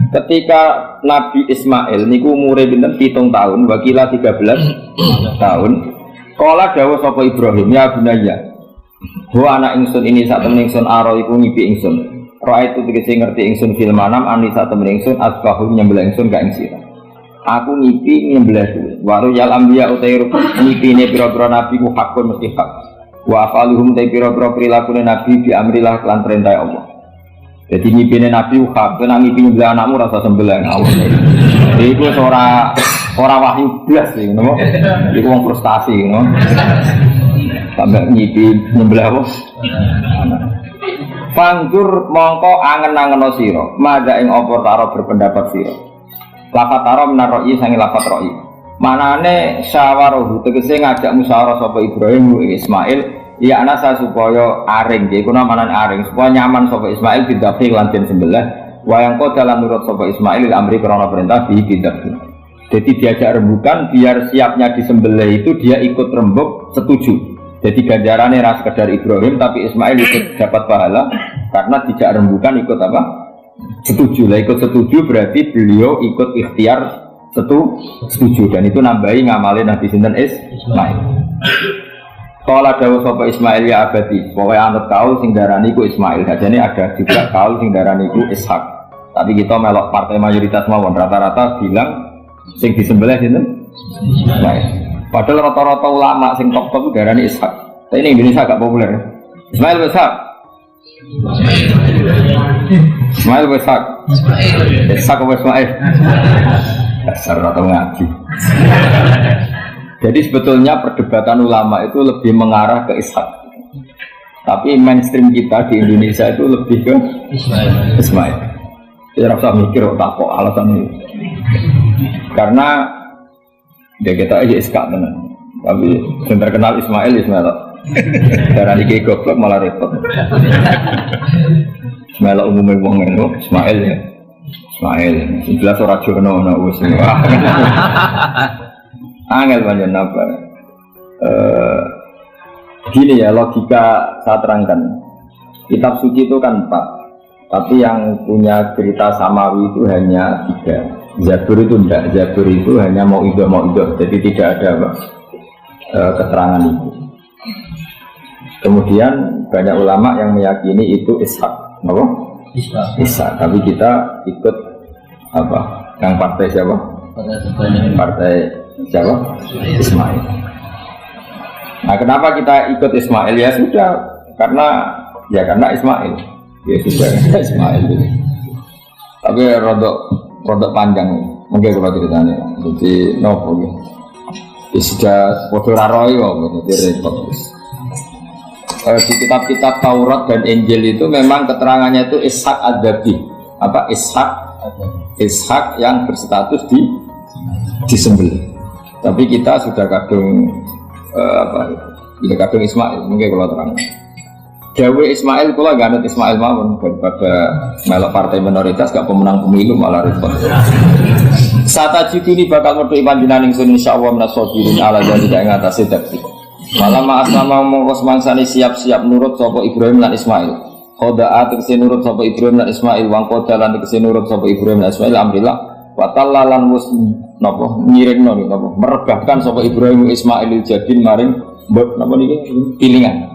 Ketika Nabi Ismail niku umure pinten 7 tahun, wakila 13 tahun. Kala dawuh sapa Ibrahim, ya bunayya. Wa anak ingsun ini sak temen ingsun aro iku ngipi ingsun. Ra itu tegese ngerti ingsun fil manam ani sak temen ingsun asbahu nyembelih ingsun ka ing sira. Aku ngipi nyembelih kuwi. Waru yal anbiya utai ngipine pira-pira nabi ku hakun mesti hak. Wa afaluhum ta pira-pira prilakune nabi bi amrillah lan perintah Allah. Jadi ngipine nabi hak, kena ngipi nyembelih anakmu rasa sembelih Allah. Iku ora wahyu blas iki, ngono. Iku wong frustasi, ngono. Sampai ngipi nyembelih apa? Panggur mongko angen-angeno sira, madha ing apa taro berpendapat sira. Lafat taro menaroi sange lafat roi. Manane syawaruhu tegese ngajak musyawarah sapa Ibrahim Ismail, ya anasa supaya aring, iku namane aring, supaya nyaman sapa Ismail bidafi lan den sembelih, wayang kok dalan nurut sapa Ismail amri krana perintah bidafi. Jadi diajak rembukan biar siapnya disembelih itu dia ikut rembuk setuju. Jadi ganjarannya ras sekedar Ibrahim tapi Ismail ikut dapat pahala karena dijak rembukan ikut apa? Setuju. Lah ikut setuju berarti beliau ikut ikhtiar setuju dan itu nambahi ngamalin Nabi sinten Ismail. Kala dawuh sapa Ismail ya abadi, pokoke anut kaul sing darani iku Ismail. Jane ada juga kaul sing darani iku Ishak. Tapi kita melok partai mayoritas mawon rata-rata bilang sing disembelih sinten Ismail. Padahal rata-rata ulama sing top-top darani Ishak. Tapi ini Indonesia agak populer. Ismail Ishak. Ismail Ishak. Ishak apa Ismail? Dasar atau ngaji. Jadi sebetulnya perdebatan ulama itu lebih mengarah ke Ishak. Tapi mainstream kita di Indonesia itu lebih ke Ismail. Kita rasa mikir tak kok alasan ini. Karena dia kita aja Ishak tenan. Tapi yang terkenal Ismail. Darah ini goblok malah repot. Ismail umumnya wong ngono, Ismail ya. Ismail, jelas ora jono ana wis. Angel banyak apa? Gini ya logika saya terangkan. Kitab suci itu kan 4, tapi yang punya cerita samawi itu hanya 3. Zabur itu tidak, Zabur itu hanya mau idoh, jadi tidak ada keterangan itu. Kemudian banyak ulama yang meyakini itu Ishak, apa? Ishak. Tapi kita ikut apa? Yang partai siapa? Partai siapa? Ismail. Nah, kenapa kita ikut Ismail? Ya sudah, karena Ismail. Ya sudah, Ismail. Tapi rodok panjang, mungkin kalau ceritanya. Jadi nopo gitu. Ya sudah bodoh raroi kok, jadi repot. Di kitab-kitab Taurat dan Injil itu memang keterangannya itu Ishak ad-Dabi. Apa Ishak yang berstatus disembelih. Tapi kita sudah kadung kadung Ismail, mungkin kalau terang. Dawe Ismail kula gak anut Ismail mawon daripada melok partai minoritas gak pemenang pemilu malah repot. Satajiduni bakal metu panjenengan ingsun insyaallah menasabirin ala jadi ing atase dakti. Malah ma'asama mongkos mangsane siap-siap nurut sapa Ibrahim lan Ismail. Qada'a tegese nurut sapa Ibrahim lan Ismail, wang qada lan tegese nurut sapa Ibrahim lan Ismail amrillah wa tallalan mus napa ngiringno napa merebahkan sapa Ibrahim Ismail jadin maring napa niki pilingan.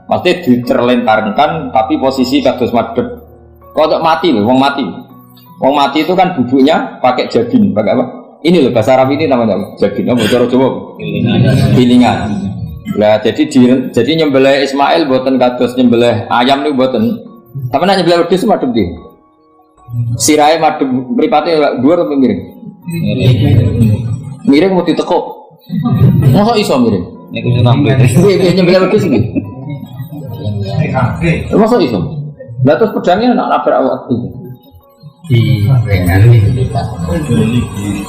Maksudnya diterlentarkan tapi posisi kados madhep. Kok mati lho, wong mati. Wong mati itu kan bubuknya pakai jadin, pakai apa? Ini loh bahasa Arab ini namanya jadin. Apa cara Jawa? Pilingan. Lah jadi nyembelih Ismail mboten kados nyembelih ayam niku mboten. Tapi nek nyembelih wedhus madhep ndi? Sirahe madhep mripate dhuwur apa miring? Miring mau ditekuk. Mosok iso miring? Niku sampe. Piye nyembelih wedhus iki? Mosok iso? Lah terus pedangnya nak nabrak awak itu.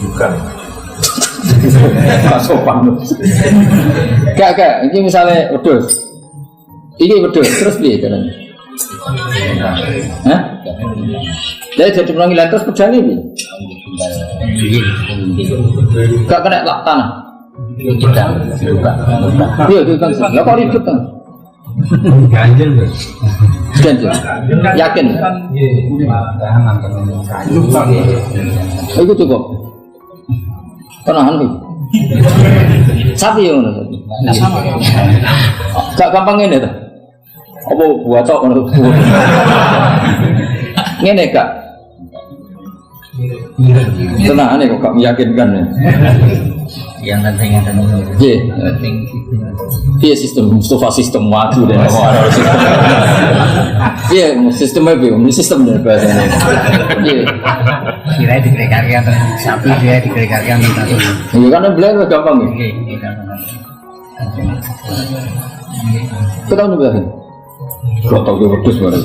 Bukan. Sopan. Gak, ini misalnya wedhus. Ini wedhus terus piye jalan? Hah? Jadi jadi menangi lantas pedang ini. Gak kena tanah. Iya, itu kan. Lah kok ribet kan? Ganjel. Janji. Yakin? Itu cukup. Penahan nih. Sapi yang mana? Gak gampang ini tuh. Apa buat tok ngono. Ngene gak? Tenahan kok gak meyakinkan ya. Yang penting iya sistem Mustafa sistem waktu dan sistem iya sistemnya bingung sistem dan bahasanya iya kira dikrekarkan sapi dia dikrekarkan iya kan belajar gampang ya kita mau belajar gak tau dia berdus baru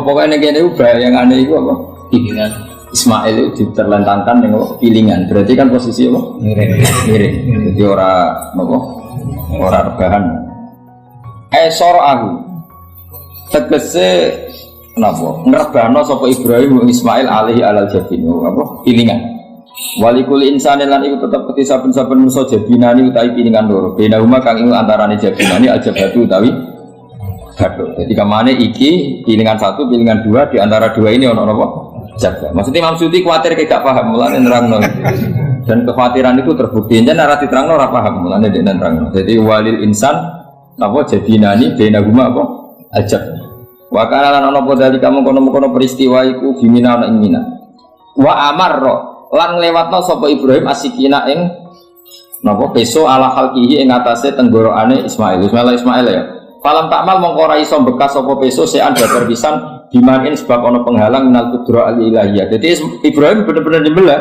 pokoknya ini yang aneh itu apa? Pilingan Ismail itu diterlentangkan dengan pilingan, berarti kan posisi apa? Miring. Jadi orang rebahan. Soro'ahu tegese kenapa? Ngerebano sapa Ibrahim Ismail alaihi alal jabinu apa? Pilingan. Walikul insani lan iku tetep peti saben-saben manusa jabinani utawi pilingan loro. Benahuma kang ing antarane jabinani ajabatu utawi gaduh. Jadi kamane iki pilingan satu, pilingan dua, di antara dua ini ono apa? Jaga. Maksudnya Imam Suyuti khawatir gak paham, mulane nerangno. Dan kekhawatiran itu terbukti. Jan ora diterangno ora paham, mulane dia nerangno. Jadi walil insan apa jadinani benahuma apa? Ajab. Wa kana lan ana podali kamu kono-kono peristiwa iku bimina ana ing mina. Wa amarra lan nglewatno sapa Ibrahim asikina ing napa peso ala halqihi ing atase tenggorokane Ismail ya. Falam takmal mongko ora iso bekas sapa peso sean babar pisan dimanin sebab ono penghalang minal kudra al-ilahiyah. Jadi Ibrahim benar-benar nyembelih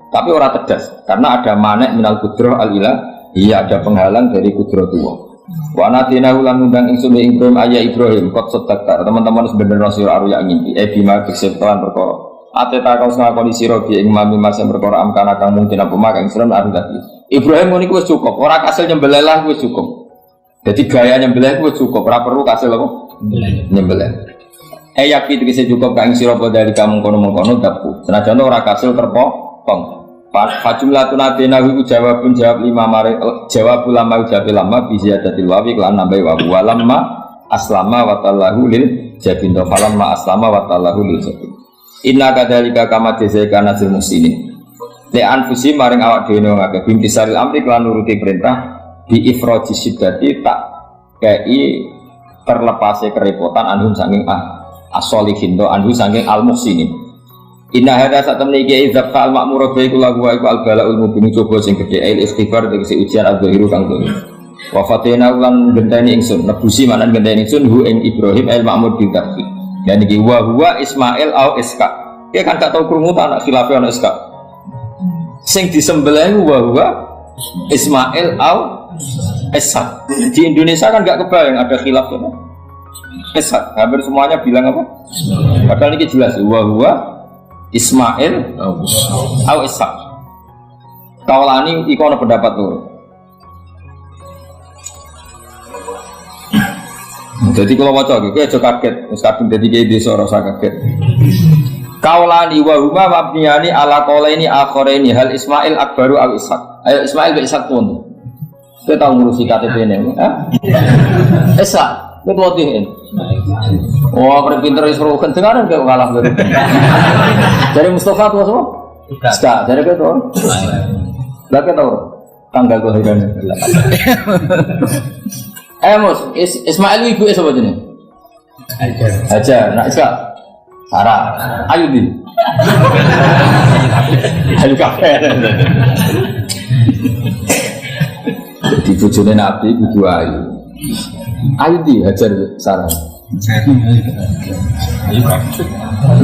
tapi ora tegas karena ada manek minal kudra al-ilahiyah, ada penghalang dari kudra tuwa. Wa natina ulan ngundang ingsun Ibrahim ayah Ibrahim kot sedekah teman-teman sebenarnya sira aruya ngimpi bima kesepelan perkara ateta kau ngakoni sira bi ing mami mas perkara amkana kang mungkin apa mak ing sira arep dadi Ibrahim ngono iku wis cukup ora kasil nyembelih lah wis cukup. Jadi gaya nyembelih wis cukup ora perlu kasil apa nyembelih. Yakin tegese cukup kang sira dari kamu kono-kono dapu. Senajan ora kasil terpotong. Fajumlah tunatena iku jawab lima mare jawab ulama lama bi ziyadatil wawi lan nambahi wa lamma aslama wa tallahu lil jabin falamma aslama wa tallahu lil jabin. Inna kadzalika kama jazaika nasil muslimin. Le anfusi maring awak dhewe wong akeh bimtisaril amri lan nuruti perintah bi ifraji siddati tak kei terlepase kerepotan anhum saking as-solihin do anhu saking al-muhsinin. Inna hadza satamni iki izab al ma'mur bi kula wa iku al-balaul mubin coba sing gedhe il istighfar tegese ujian al-zahiru kang dhewe. Wa fatina lan genteni ingsun nebusi manan genteni ingsun hu ing Ibrahim al-ma'mur bi taqi. Dan iki wa huwa Ismail au Ishaq. Dia kan gak tau krungu ta anak khilafe ana Ishaq. Sing disembelih wa huwa Ismail au Ishaq. Di Indonesia kan gak kebayang ada khilaf apa? Ishaq, hampir semuanya bilang apa? Padahal ini jelas huwa Ismail au Ishaq. Kaulani iku ana pendapat tuh. Jadi kalau waca iki aja kaget, wis kadung dadi kiai desa ora usah kaget. Kaulani wa huma mabniyani ala qaulaini akharaini hal Ismail akbaru au Ishaq. Ayo Ismail be Ishaq pun. Kita tahu ngurusi KTP ini, Ishaq, kita watiin. Oh, pinter isro kencengan kayak kalah dari. Dari Mustafa tuh semua? Enggak, dari kita tuh. Enggak kita tahu. Tanggal kelahirannya. Mus, Ismail ibu siapa jenis? Aja, nak Ishaq. Sarah, Ayudi. Ayu kafe. Di bojone Nabi kudu ayu. Ayudi Hajar Sarah.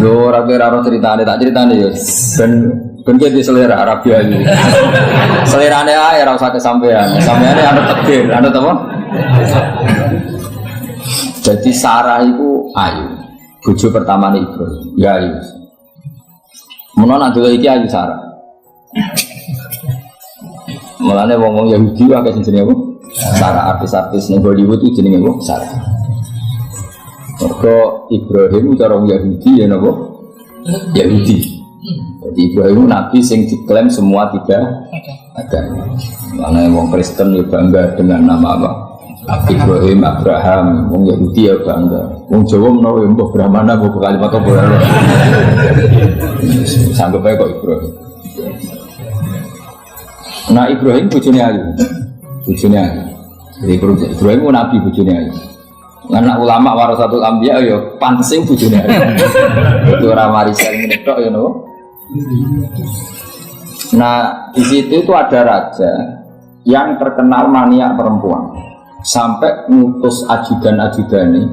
Lho ora kira ceritane tak ceritane ya. Ben ki selera Arabia iki. Selerane ae ora usah kesampean. Sampeane anu takdir, anu apa? Jadi Sarah itu ayu. Bojo pertamane Ibrahim. Ya ayu. Menawa ndelok iki ayu Sarah. Mulane wong-wong Yahudi akeh sing jenenge apa? Sarah, artis-artis ning Hollywood itu jenenge apa? Sarah. Mergo Ibrahim cara wong Yahudi ya napa? Yahudi. Jadi Ibrahim nabi sing diklaim semua tiga agama. Mulane wong Kristen ya bangga dengan nama apa? Ibrahim, Abraham, wong Yahudi ya bangga. Wong Jawa menawa ya mbah Brahmana mbah kalimat apa ora. Sanggup ae kok Ibrahim. Nah Ibrahim bojone ayu. Bojone ayu. Jadi Ibrahim ku nabi bojone ayu. Anak ulama warasatul anbiya ya pantes bojone ayu. Itu ora warisan ngene tok ya napa. Nah di situ itu ada raja yang terkenal maniak perempuan. Sampai ngutus ajudan-ajudan ini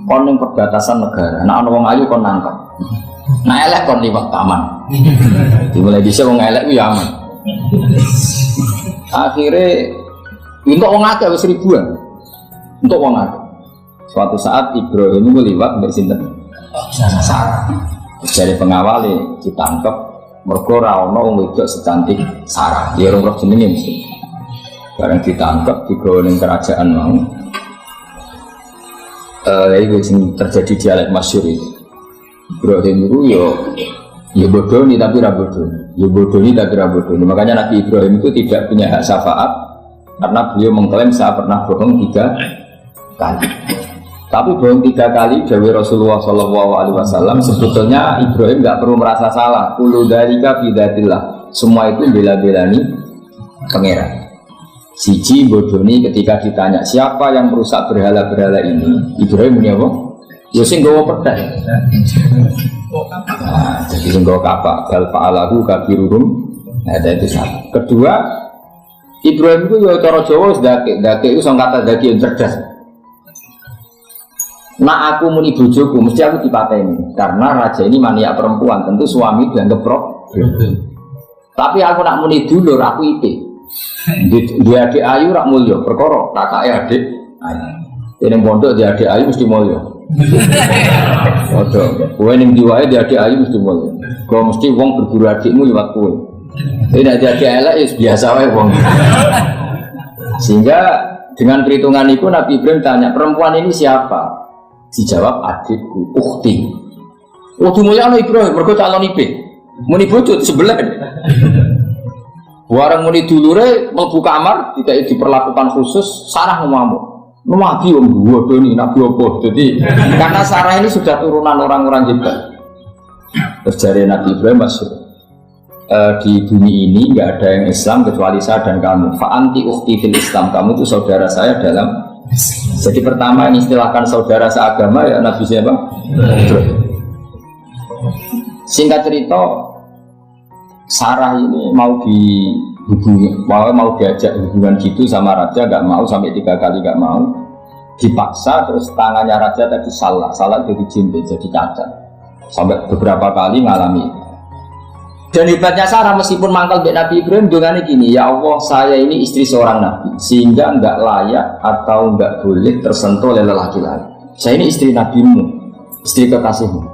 kon ning perbatasan negara. Nah ana wong ayu kon nangkep. Nah elek kon liwat taman. Dimulai bisa wong elek ku ya aman. Akhirnya untuk wong akeh wis ribuan. Untuk wong akeh. Suatu saat Ibrahim itu liwat mbek sinten? Sarah. Dari pengawal ditangkep mergo ora ana wong wedok secantik Sarah. Ya ora jenenge mesti. Barang ditangkap digawa ning kerajaan mau. Itu yang terjadi dialek masyhur itu. Ibrahim itu ya bodoh nih tapi ra bodoh. Ya bodoh nih tapi ra bodoh. Makanya Nabi Ibrahim itu tidak punya hak syafaat karena beliau mengklaim saya pernah bohong 3 kali. Tapi bohong 3 kali dawuh Rasulullah SAW sebetulnya Ibrahim nggak perlu merasa salah. Kullu dzalika bidatillah. Semua itu bela-belani pangeran. Siji bodoni ketika ditanya siapa yang merusak berhala-berhala ini, Ibrahim punya apa? Ya sing gawa pedang. Nah, jadi sing gawa kapak bal fa'alahu kabiruhum. Nah, itu satu. Kedua, Ibrahim itu ya cara Jawa ndake itu sing kata ndake yang cerdas. Nah aku muni bojoku mesti aku dipateni karena raja ini maniak perempuan, tentu suami dianggap problem. Tapi aku nak muni dulur aku ite. Dia adik ayu rak mulya perkara kakake adik ayu. Ning pondok dia adik ayu mesti mulya. Padha kowe ning diwae dia adik ayu mesti mulya. Kok mesti wong berburu adikmu liwat kowe. Nek dia adik elek ya biasa wae wong. Sehingga dengan perhitungan itu Nabi Ibrahim tanya perempuan ini siapa? Dijawab adikku, ukhti. Waktu mulya ana Ibrahim mergo calon ibe. Muni bojo sebelah. Warang muni dulure mlebu kamar tidak diperlakukan khusus Sarah ngamuk. Nabi om bodoni nabi apa. Jadi karena Sarah ini sudah turunan orang-orang hebat. Terjadi Nabi Ibrahim masyhur. Di bumi ini enggak ada yang Islam kecuali saya dan kamu. Fa anti ukhti fil Islam. Kamu itu saudara saya dalam. Jadi pertama yang istilahkan saudara seagama ya Nabi siapa? Singkat cerita Sarah ini mau dihubungi, mau diajak hubungan gitu sama raja, nggak mau sampai 3 kali nggak mau, dipaksa terus tangannya raja tadi salah jadi jimbe jadi cacat sampai beberapa kali ngalami. Dan hebatnya Sarah meskipun mangkal dengan Nabi Ibrahim dengan gini, ya Allah saya ini istri seorang nabi sehingga nggak layak atau nggak boleh tersentuh oleh lelaki lain. Saya ini istri nabimu, istri kekasihmu.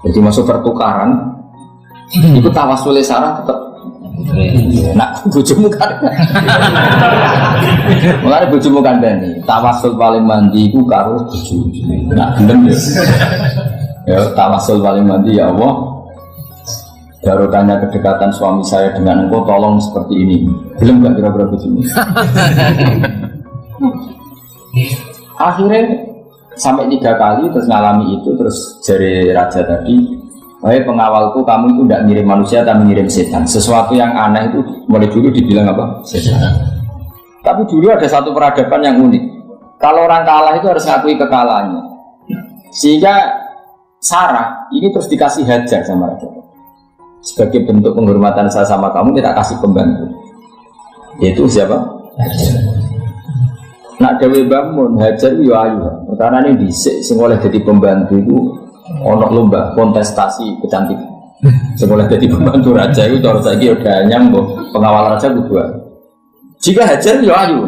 Jadi masuk pertukaran. Itu tawasul Sarah tetap nak bojomu kan. Mulane bojomu kandhani. Tawasul paling mandi iku karo bojomu. Nak gelem ya tawasul paling mandi ya Allah. Barokahnya kedekatan suami saya dengan engkau tolong seperti ini. Gelem enggak kira-kira bojomu? Akhirnya sampai 3 kali terus ngalami itu terus jari raja tadi. Wahai pengawalku, kamu itu tidak ngirim manusia, tapi ngirim setan. Sesuatu yang aneh itu mulai dulu dibilang apa? Setan. Tapi dulu ada satu peradaban yang unik. Kalau orang kalah itu harus ngakui kekalahannya. Sehingga Sarah ini terus dikasih Hajar sama raja. Sebagai bentuk penghormatan saya sama kamu, kita kasih pembantu. Yaitu siapa? Hajar. Nak dewe bangun Hajar itu ayu. Karena ini disik, sing oleh jadi pembantu itu. Ono lomba kontestasi kecantikan. Sekolah jadi pembantu raja itu harus lagi udah nyambung pengawal raja kedua. Jika Hajar ya ayu.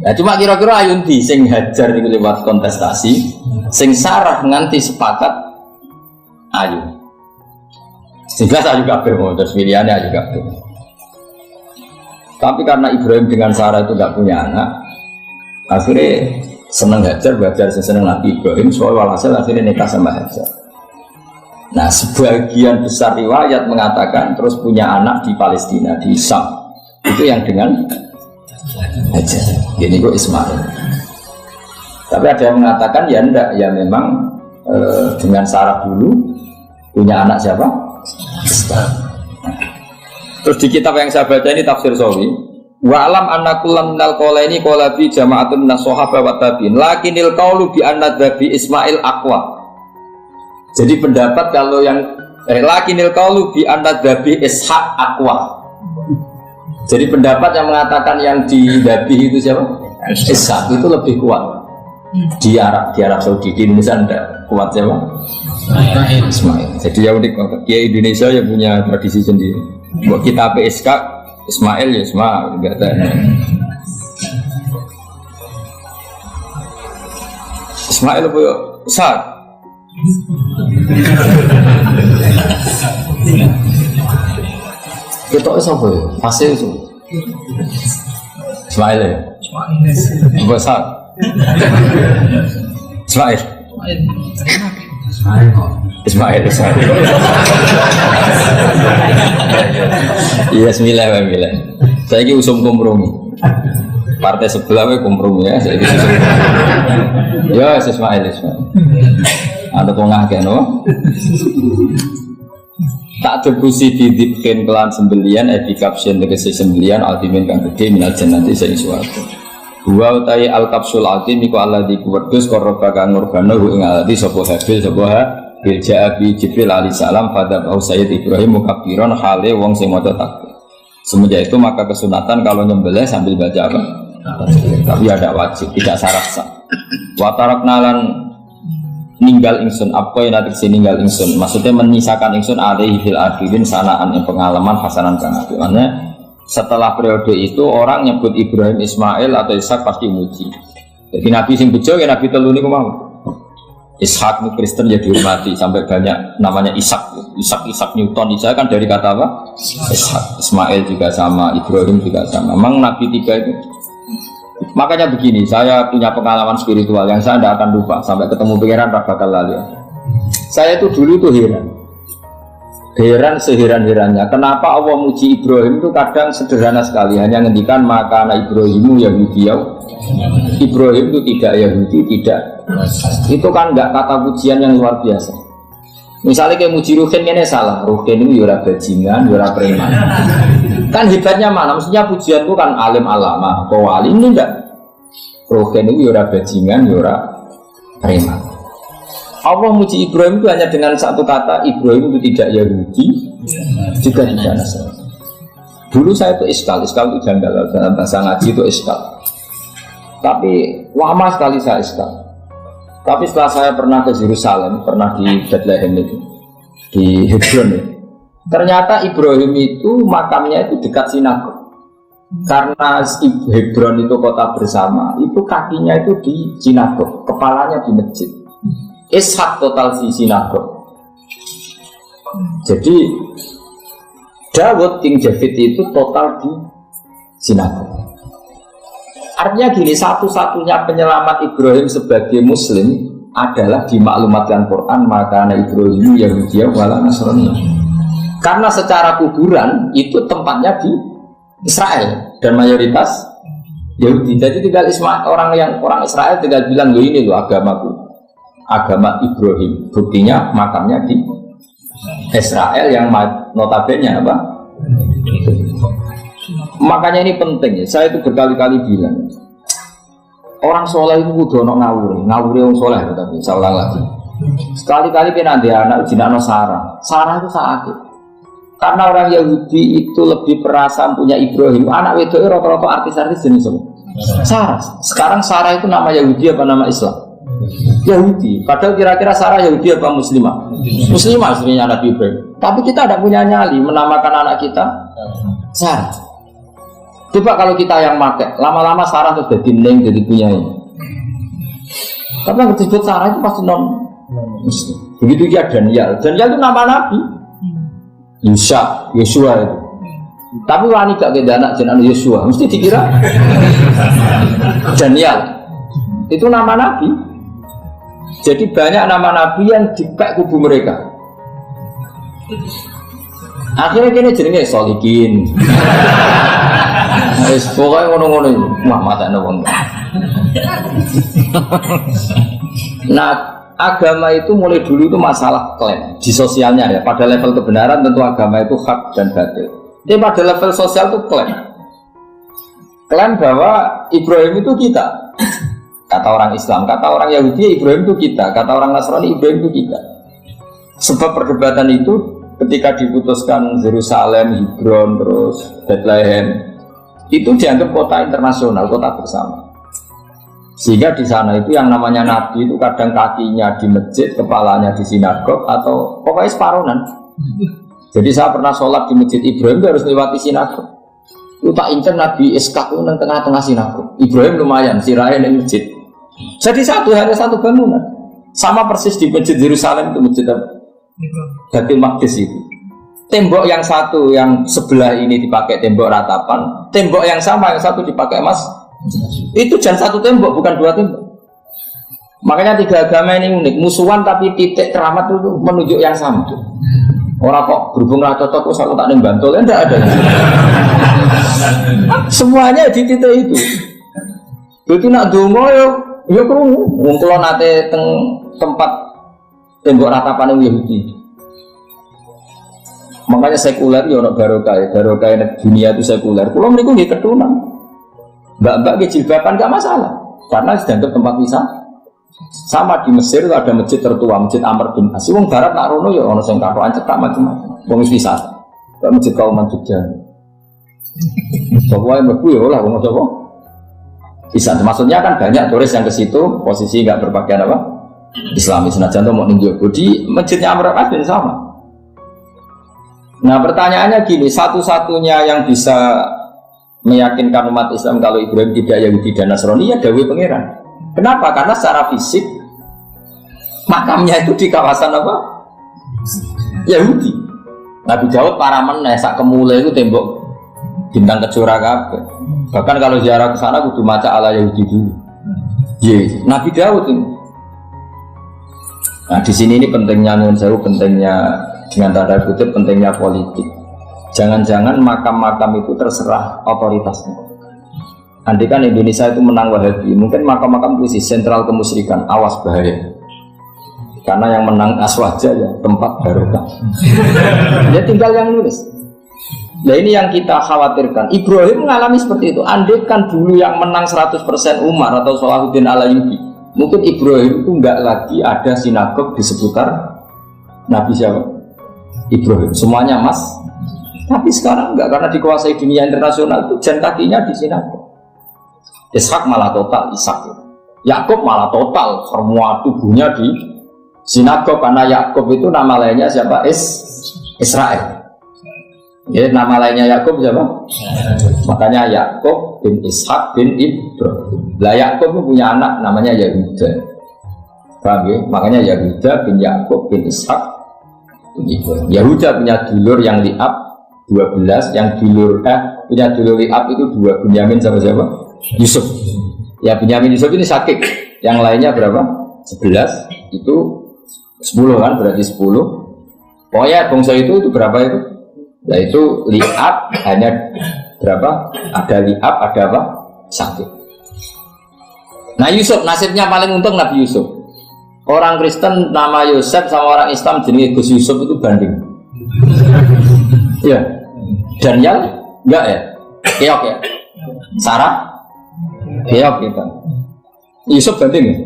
Ya cuma kira-kira ayun di sing Hajar itu lewat kontestasi, sing Sarah nganti sepakat ayu. Sehingga saya juga mau terus pilihannya ayu kabeh. Tapi karena Ibrahim dengan Sarah itu nggak punya anak, akhirnya seneng Hajar, belajar seneng Nabi Ibrahim, soal walhasil akhirnya nikah sama Hajar. Nah, sebagian besar riwayat mengatakan terus punya anak di Palestina, di Syam. Itu yang dengan Hajar. Ini kok Ismail. Tapi ada yang mengatakan ya enggak, ya memang dengan Sarah dulu punya anak siapa? Ishak. Terus di kitab yang saya baca ini tafsir Sawi, wa alam anna kullam minal qolaini qala bi jama'atun minas shahaba wa tabi'in lakinil qaulu bi anna dhabi Ismail aqwa. Jadi pendapat kalau yang lakinil qaulu bi anna dhabi Ishaq aqwa. Jadi pendapat yang mengatakan yang didhabi itu siapa? Ishaq itu lebih kuat. Di Arab Saudi, di Indonesia enggak kuat siapa? Ismail. Jadi ya unik, Kiai Indonesia yang punya tradisi sendiri. Buat kita PSK Ismail ya Ismail, enggak ada. Ismail apa ya? Ishaq. Kita siapa ya? Fasil itu. Ismail ya? Apa Ishaq? Ismail. Ismail. Iya, sembilan. Saya ini usum kompromi. Partai sebelah kompromi ya. Saya ini usum. Ya, Ismail. Ada tengah kan, no? Tak debusi didipkan kelan sembelian, edikapsion tegesi sembelian, ultimin kang gede minal jannati sing suwarga. Wa utai al-kapsul altim iku alladzi kuwedus korba kang nurbana ing alladzi sapa habil sapa bil ja'abi Jibril alaihi salam pada bau Sayyid Ibrahim mukabbiran hale wong sing maca takbir. Semenjak itu maka kesunatan kalau nyembelih sambil baca apa? Tapi ada wajib, tidak syarat sah. Wa taraknalan ninggal ingsun apa yang nanti ninggal ingsun maksudnya menyisakan ingsun alaihi fil akhirin sanaan yang pengalaman hasanan kang apik. Setelah periode itu orang nyebut Ibrahim, Ismail atau Ishak pasti muji. Jadi Nabi sing bejo ya Nabi telu niku mau. Ishak itu Kristen ya dihormati sampai banyak namanya Ishak Newton. Ishak kan dari kata apa? Ishak. Ismail juga sama, Ibrahim juga sama. Memang Nabi tiga itu. Makanya begini, saya punya pengalaman spiritual yang saya tidak akan lupa sampai ketemu pangeran bakal lali. Saya itu dulu tuh heran seheran-herannya kenapa Allah muji Ibrahim itu kadang sederhana sekali, hanya ngendikan maka anak Ibrahimu Yahudi. Ibrahim itu tidak Yahudi, tidak. Itu kan enggak kata pujian yang luar biasa. Misalnya kayak muji Ruhin ini salah, Ruhin itu yura bajingan, yura preman. Kan hebatnya mana? Maksudnya pujian itu kan alim alama, wali ini enggak. Ruhin itu yura bajingan, yura preman. Allah muji Ibrahim itu hanya dengan satu kata, Ibrahim itu tidak Yahudi, juga tidak Nasrani. Dulu saya itu iskal itu janggal, dalam bahasa ngaji itu iskal. Tapi lama sekali saya iskal. Tapi setelah saya pernah ke Yerusalem, pernah di Bethlehem itu, di Hebron itu, ternyata Ibrahim itu makamnya itu dekat sinagog. Karena Hebron itu kota bersama, itu kakinya itu di sinagog, kepalanya di masjid. Ishak total di sinagog. Jadi Dawud King David itu total di sinagog. Artinya gini, satu-satunya penyelamat Ibrahim sebagai Muslim adalah dimaklumatkan Quran maka anak Ibrahim Yahudi wala Nasrani. Karena secara kuburan itu tempatnya di Israel dan mayoritas Yahudi. Jadi tinggal orang Israel tinggal bilang loh ini loh agamaku. Agama Ibrahim, buktinya makamnya di Israel yang notabene apa? Makanya ini penting ya. Saya itu berkali-kali bilang orang soleh itu kudu ono ngawuri orang soleh, tapi saya ulang lagi. Sekali-kali kena dia anak jinakno Sarah itu sakit. Karena orang Yahudi itu lebih perasaan punya Ibrahim. Anak wedok rata-rata artis-artis jenis apa? Sarah. Sekarang Sarah itu nama Yahudi apa nama Islam? Yahudi, padahal kira-kira Sarah Yahudi apa Muslimah? Muslimah sebenarnya Nabi Ibrahim. Tapi kita tidak punya nyali menamakan anak kita Sarah. Coba kalau kita yang pakai, lama-lama Sarah sudah dineng jadi punya ini. Tapi yang disebut Sarah itu pasti non Muslim. Begitu ya Daniel itu nama Nabi. Yusha, Yosua itu. Tapi wanita gak ada anak jenenge Yosua, mesti dikira Daniel. Itu nama Nabi. Jadi banyak nama Nabi yang dipek kubu mereka. Akhirnya kini jenenge Solikin. Wis pokoke ngono-ngono iku. Wah, matane wong. Nah, agama itu mulai dulu itu masalah klaim di sosialnya ya. Pada level kebenaran tentu agama itu hak dan batil. Tapi pada level sosial itu klaim. Klaim bahwa Ibrahim itu kita. Kata orang Islam, kata orang Yahudi Ibrahim itu kita, kata orang Nasrani Ibrahim itu kita. Sebab perdebatan itu ketika diputuskan Yerusalem, Hebron, terus Bethlehem, itu dianggap kota internasional, kota bersama. Sehingga di sana itu yang namanya Nabi itu kadang kakinya di masjid, kepalanya di sinagog, atau pokoknya separuhan. Jadi saya pernah sholat di masjid Ibrahim itu harus lewati sinagog. Itu tak incer Nabi Ishak itu di tengah-tengah sinagog. Ibrahim lumayan, sirahin di masjid. Jadi hanya satu bangunan. Sama persis di masjid Yerusalem itu masjid Baitul Maqdis itu. Tembok yang satu yang sebelah ini dipakai tembok ratapan, tembok yang sama yang satu dipakai emas. Itu jangan satu tembok, bukan dua tembok. Makanya tiga agama ini unik, musuhan tapi titik keramat itu menunjuk yang sama. Orang kok berhubung rata cocok, aku tak nembantul, enggak ada. Semuanya di titik itu. Jadi nak dongo yo krungu. Wong kula nate teng tempat tembok ratapan Yahudi. Makanya sekuler yo ono barokah dunia itu sekuler. Kula mriku nggih ketunan. Mbak-mbak ke jilbaban gak masalah karena dianggap tempat wisata. Sama di Mesir itu ada masjid tertua, Masjid Amr bin As. Wong barat nak rono ya ono sing katokan cetak macam-macam. Wong wisata. Kok Masjid Kauman Jogja. Coba yang mlebu ya lah wong coba. Bisa, maksudnya kan banyak turis yang ke situ posisi nggak berpakaian apa Islami, senajan tuh mau ninjau di masjidnya Amr bin As sama. Nah pertanyaannya gini, satu-satunya yang bisa meyakinkan umat Islam kalau Ibrahim tidak Yahudi dan Nasrani ya Dawe Pangeran. Kenapa? Karena secara fisik makamnya itu di kawasan apa? Yahudi. Nabi Daud para meneh sak kemule itu tembok bintang kejora kabeh. Bahkan kalau ziarah ke sana kudu maca ala Yahudi dulu. Ye, Nabi Daud ini. Nah, di sini ini pentingnya nyuwun sewu, pentingnya dengan tanda kutip pentingnya politik. Jangan-jangan makam-makam itu terserah otoritasnya. Andai kan Indonesia itu menang Wahabi, mungkin makam-makam itu sentral kemusyrikan, awas bahaya. Karena yang menang Aswaja ya tempat barokah. Dia tinggal yang nulis. Nah ini yang kita khawatirkan. Ibrahim mengalami seperti itu. Andai kan dulu yang menang 100% Umar atau Salahuddin Al-Ayyubi, mungkin Ibrahim itu enggak lagi ada sinagog di seputar Nabi siapa? Ibrahim. Semuanya mas. Tapi sekarang enggak, karena dikuasai dunia internasional itu jan kakinya di sinagog. Ishak malah total Ishak. Yakub malah total semua tubuhnya di sinagog karena Yakub itu nama lainnya siapa? Israel. Ya, nama lainnya Yakub siapa? Makanya Yakub bin Ishak bin Ibrahim. Lah Yakub itu punya anak namanya Yahuda. Paham ya? Makanya Yahuda bin Yakub bin Ishak bin Ibrahim. Yahuda punya dulur yang liab 12, yang dulur punya dulur liab itu 2, Bunyamin sama siapa? Yusuf. Ya Bunyamin Yusuf ini sakit. Yang lainnya berapa? 11. Itu 10 kan, berarti 10. Pokoknya bangsa itu berapa itu? Nah itu liab hanya berapa? Ada liab, ada apa? Sakit. Nah Yusuf nasibnya paling untung Nabi Yusuf. Orang Kristen nama Yosef sama orang Islam jenis Gus Yusuf itu banding. Ya. Daniel enggak ya? Keok ya? Sarah? Keok kita. Yusuf banding ya?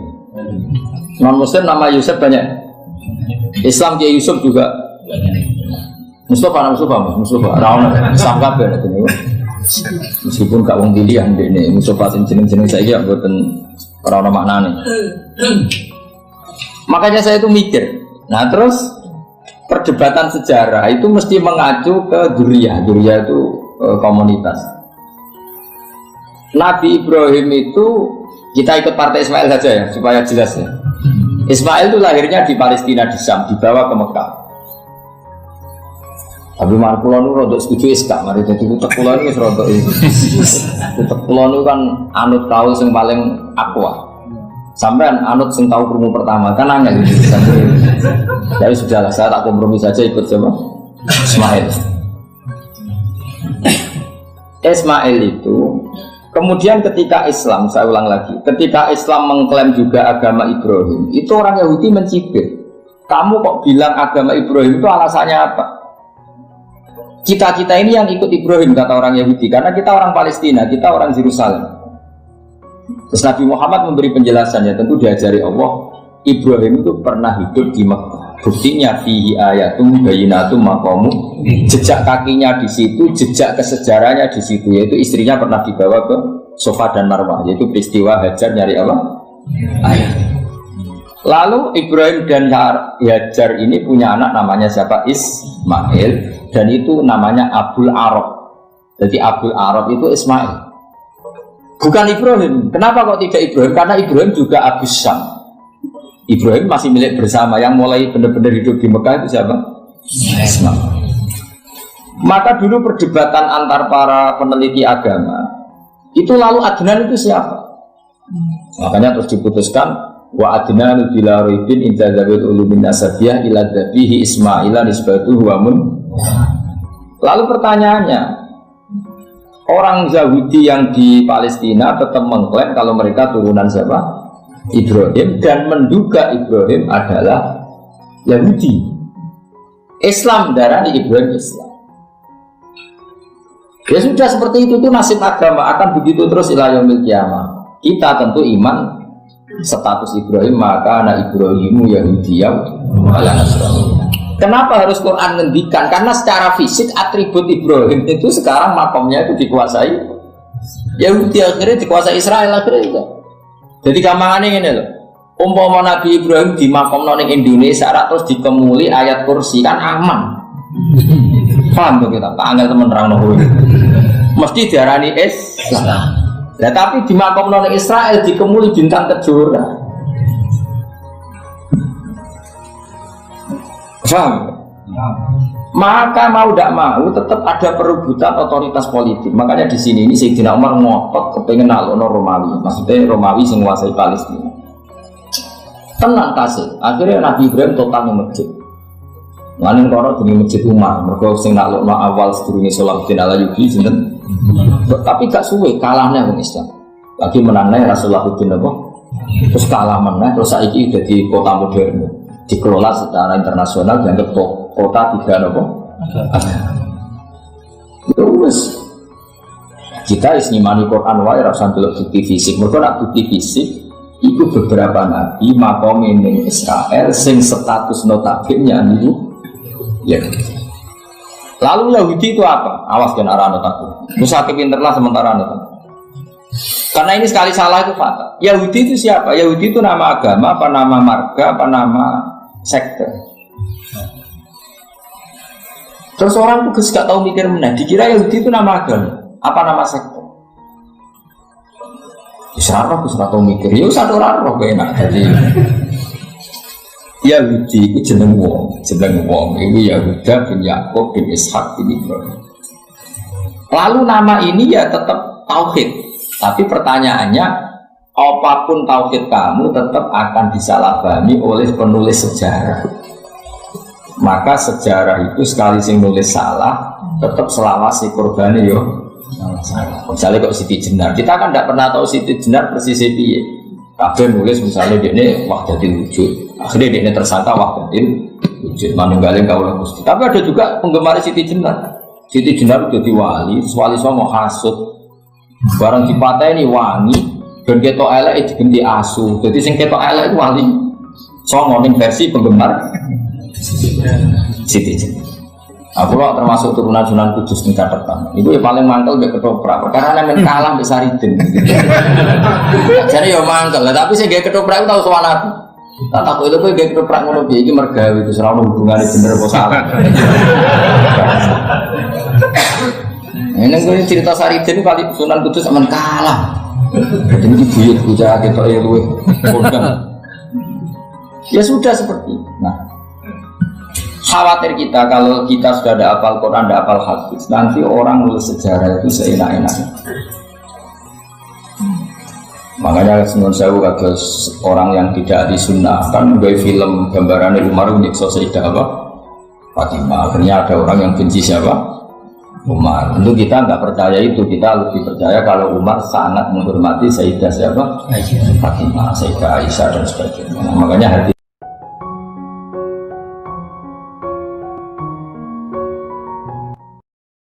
Non Muslim nama Yusuf banyak. Islam Kiai Yusuf juga. Mustafa, Rawan, Islam kabeh ini. Meskipun gak wong pilihan ini, Mustafa jeneng-jeneng saya ya buatan orang maknane. Makanya saya itu mikir. Nah terus perdebatan sejarah itu mesti mengacu ke Duriyah itu komunitas. Nabi Ibrahim itu kita ikut partai Ismail saja ya supaya jelas ya. Ismail itu lahirnya di Palestina di Syam, dibawa ke Mekah. Tapi Markulon itu rodok setuju iskak, mari jadi utek kulon itu rodok itu. Utek kulon itu kan anut tahu yang paling aqua. Sampai anut yang tahu kerumuh pertama kan aneh gitu. Jadi sudahlah saya tak kompromi saja ikut siapa? Ismail. Ismail itu kemudian ketika Islam, saya ulang lagi, ketika Islam mengklaim juga agama Ibrahim, itu orang Yahudi mencibir. Kamu kok bilang agama Ibrahim itu alasannya apa? Kita ini yang ikut Ibrahim, kata orang Yahudi, karena kita orang Palestina, kita orang Yerusalem. Terus Nabi Muhammad memberi penjelasannya, tentu diajari Allah, Ibrahim itu pernah hidup di Mekah. Buktinya fihi ayatum bayinatum maqamu, jejak kakinya di situ, jejak kesejarahnya di situ, yaitu istrinya pernah dibawa ke Safa dan Marwah, yaitu peristiwa Hajar nyari apa? Ayah. Lalu Ibrahim dan Hajar ini punya anak namanya siapa? Ismail, dan itu namanya Abul Arab. Jadi Abul Arab itu Ismail, bukan Ibrahim. Kenapa kok tidak Ibrahim? Karena Ibrahim juga Abu Syam. Ibrahim masih milik bersama, yang mulai benar-benar hidup di Mekah itu siapa? Ismail. Maka dulu perdebatan antar para peneliti agama itu, lalu Adnan itu siapa? Makanya terus diputuskan wa Adnan bila raibin inda zawil ulumin nasabiyah ila dhabihi Ismaila nisbatuhu wa mun. Lalu pertanyaannya, orang Yahudi yang di Palestina tetap mengklaim kalau mereka turunan siapa? Ibrahim, dan menduga Ibrahim adalah Yahudi. Islam darani Ibrahim Islam. Ya sudah seperti itu tuh nasib agama, akan begitu terus ila yaumil qiyamah. Kita tentu iman status Ibrahim, maka anak Ibrahimu Yahudiyah wala Nasrani. Kenapa harus Quran ngendikan? Karena secara fisik atribut Ibrahim itu sekarang makomnya itu dikuasai Yahudi, akhirnya dikuasai Israel akhirnya itu. Jadi gampangannya ini loh, umpama Nabi Ibrahim di makom noning Indonesia terus dikemuli ayat kursi kan aman. Paham tuh kita, tak angel temen terang nopo. Mesti diarani Islam. Ya tapi di makom noning Israel dikemuli bintang kejora. Paham? Maka mau tidak mau tetap ada perebutan otoritas politik. Makanya di sini ini Sayyidina Umar ngotot kepengen nalono Romawi, maksudnya Romawi sing nguasai Palestina. Tenang tasik. Akhirnya Nabi Ibrahim total ning masjid. Lalu kono demi masjid Umar, mergo sing nalono awal sedurunge Salahuddin Alayubi sinten. Tapi gak suwe kalahnya wong Islam. Lagi menangnya Rasulullahuddin apa? Terus kalah menang, terus saiki dadi kota modern. Dikelola secara internasional, dianggap kota tiga apa? Terus kita isnimani Quran wae rasa delok bukti fisik. Mergo nak bukti fisik itu beberapa nabi makom ning Israel sing status notabene niku ya. Lalu Yahudi itu apa? Awas kan arah notabene. Musa pinter lah sementara notabene. Karena ini sekali salah itu fatal. Yahudi itu siapa? Yahudi itu nama agama, apa nama marga, apa nama sekte. Terus orang tuh gak tahu mikir mana, dikira Yahudi itu nama agama, apa nama sekte. Isra-roh tahu mikir, ya usah orang roh enak. Jadi Yahudi itu jeneng wong, itu Yahuda bin Yakub bin Ishak bin Ibrahim. Lalu nama ini ya tetap tauhid, tapi pertanyaannya, apapun tauhid kamu tetap akan disalahpahami oleh penulis sejarah. Maka sejarah itu sekali sing nulis salah, tetap selawasi korbannya yo salah. Misalnya kok Siti Jenar, kita kan tidak pernah tahu Siti Jenar persis piye. Kabeh nulis misalnya dia ini wahdatil wujud, akhirnya dia ini tersangka wahdatil wujud, manunggalin kaulah Gusti. Tapi ada juga penggemar Siti Jenar. Siti Jenar udah diwali, wali songo hasud, barang dipatah ini wangi, dan ketok elek digenti asu. Jadi sing ketok elek itu wali songo ning versi penggemar Siti Jenar. Aku loh termasuk turunan Sunan Kudus tingkat depan. Itu yang paling mangkel gak ketoprak, karena namanya kalah besar itu. Jadi ya mangkel, tapi saya gak ketoprak itu tahu soal aku. Tak tahu itu gak ketoprak ngono biaya ini mergawi itu selalu hubungannya bener apa salah. Ini gue cerita Saridin kali Sunan Kudus aman kalah. Ini dibuyut bujah ketok ya gue. Ya sudah seperti. Nah, khawatir kita kalau kita sudah ada hafal Quran, ada hafal hadis, nanti orang nulis sejarah itu seenak-enaknya. Makanya Sunan Sewu kados orang yang tidak di sunnah kan gawe film gambarannya Umar nyiksa Sayyidah apa? Fatimah. Akhirnya ada orang yang benci siapa? Umar. Tentu kita nggak percaya itu, kita lebih percaya kalau Umar sangat menghormati Sayyidah siapa? Fatimah, Sayyidah Aisyah dan sebagainya. Nah, makanya hati